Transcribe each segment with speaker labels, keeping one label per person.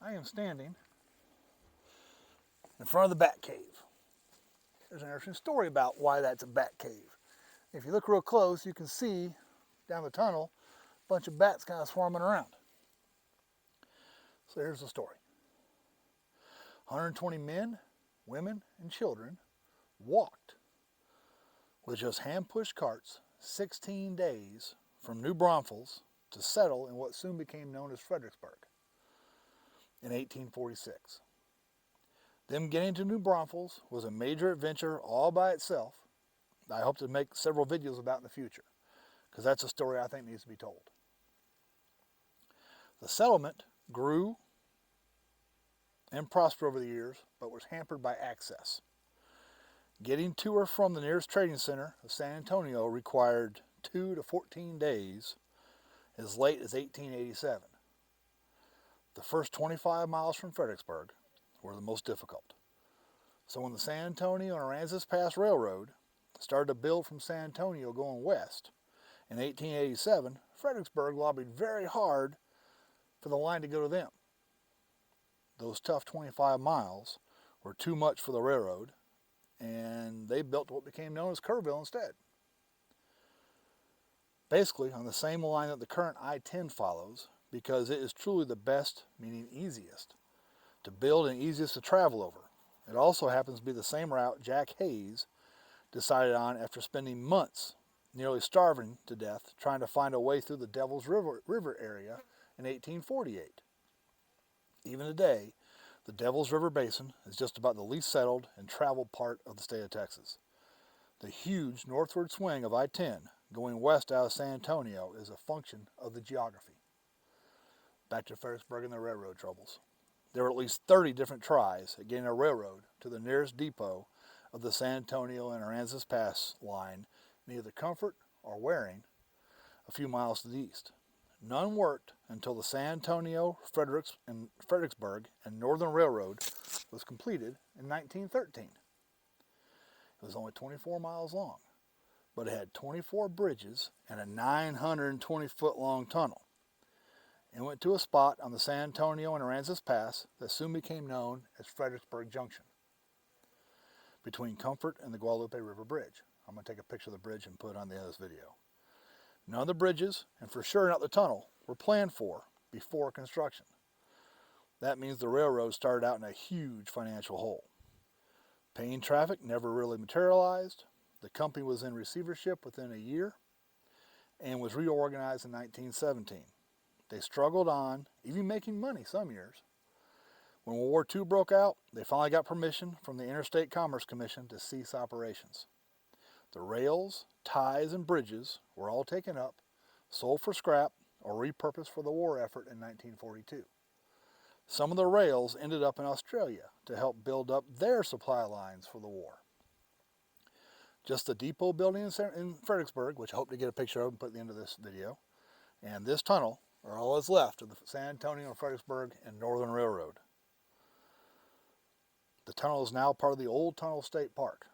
Speaker 1: I am standing in front of the Bat Cave. There's an interesting story about why that's a bat cave. If you look real close, you can see down the tunnel a bunch of bats kind of swarming around. So here's the story. 120 men, women, and children walked with just hand-pushed carts 16 days from New Braunfels to settle in what soon became known as Fredericksburg in 1846. Them getting to New Braunfels was a major adventure all by itself. I hope to make several videos about in the future, because that's a story I think needs to be told. The settlement grew and prospered over the years, but was hampered by access. Getting to or from the nearest trading center of San Antonio required 2 to 14 days, as late as 1887. The first 25 miles from Fredericksburg were the most difficult. So when the San Antonio and Aransas Pass Railroad started to build from San Antonio going west in 1887, Fredericksburg lobbied very hard for the line to go to them. Those tough 25 miles were too much for the railroad, and they built what became known as Kerrville instead. Basically on the same line that the current I-10 follows, because it is truly the best, meaning easiest, to build and easiest to travel over. It also happens to be the same route Jack Hayes decided on after spending months nearly starving to death trying to find a way through the Devil's River area in 1848. Even today, the Devil's River Basin is just about the least settled and traveled part of the state of Texas. The huge northward swing of I-10 going west out of San Antonio is a function of the geography. Back to Fredericksburg and the railroad troubles. There were at least 30 different tries at getting a railroad to the nearest depot of the San Antonio and Aransas Pass line in either Comfort or Waring, a few miles to the east. None worked until the San Antonio, Fredericksburg and Northern Railroad was completed in 1913. It was only 24 miles long, but it had 24 bridges and a 920-foot long tunnel. It went to a spot on the San Antonio and Aransas Pass that soon became known as Fredericksburg Junction, between Comfort and the Guadalupe River Bridge. I'm going to take a picture of the bridge and put it on the end of this video. None of the bridges, and for sure not the tunnel, were planned for before construction. That means the railroad started out in a huge financial hole. Paying traffic never really materialized. The company was in receivership within a year and was reorganized in 1917. They struggled on, even making money some years. When World War II broke out, they finally got permission from the Interstate Commerce Commission to cease operations. The rails, ties, and bridges were all taken up, sold for scrap, or repurposed for the war effort in 1942. Some of the rails ended up in Australia to help build up their supply lines for the war. Just the depot building in Fredericksburg, which I hope to get a picture of and put at the end of this video, and this tunnel are all that's left of the San Antonio, Fredericksburg, and Northern Railroad. The tunnel is now part of the Old Tunnel State Park.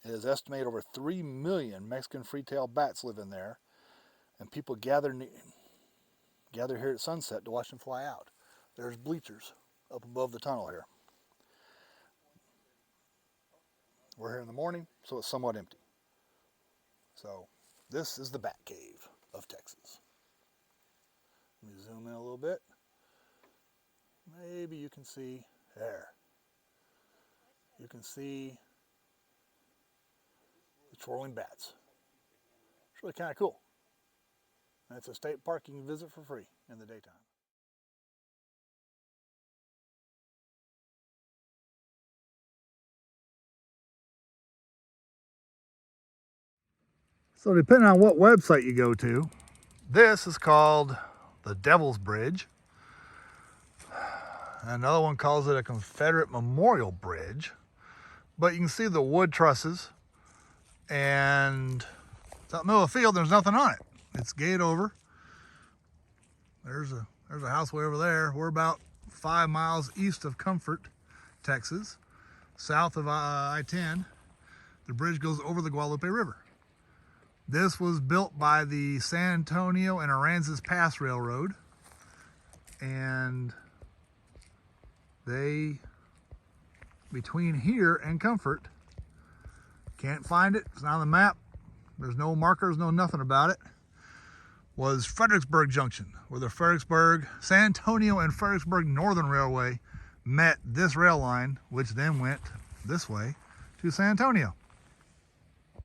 Speaker 1: It is estimated over 3 million Mexican free-tailed bats live in there, and people gather here at sunset to watch them fly out. There's bleachers up above the tunnel here. We're here in the morning, so it's somewhat empty. So this is the Bat Cave of Texas. Let me zoom in a little bit. Maybe you can see there. You can see the twirling bats. It's really kind of cool. And it's a state park you can visit for free in the daytime. So depending on what website you go to, this is called the Devil's Bridge. Another one calls it a Confederate Memorial Bridge. But you can see the wood trusses, and it's out in the middle of the field. There's nothing on it. It's gated over. There's a house way over there. We're about 5 miles east of Comfort, Texas, south of I-10. The bridge goes over the Guadalupe River. This was built by the San Antonio and Aransas Pass Railroad, and between here and Comfort, can't find it, it's not on the map, there's no markers, no nothing about it, was Fredericksburg Junction, where the Fredericksburg, San Antonio and Fredericksburg Northern Railway met this rail line, which then went this way to San Antonio.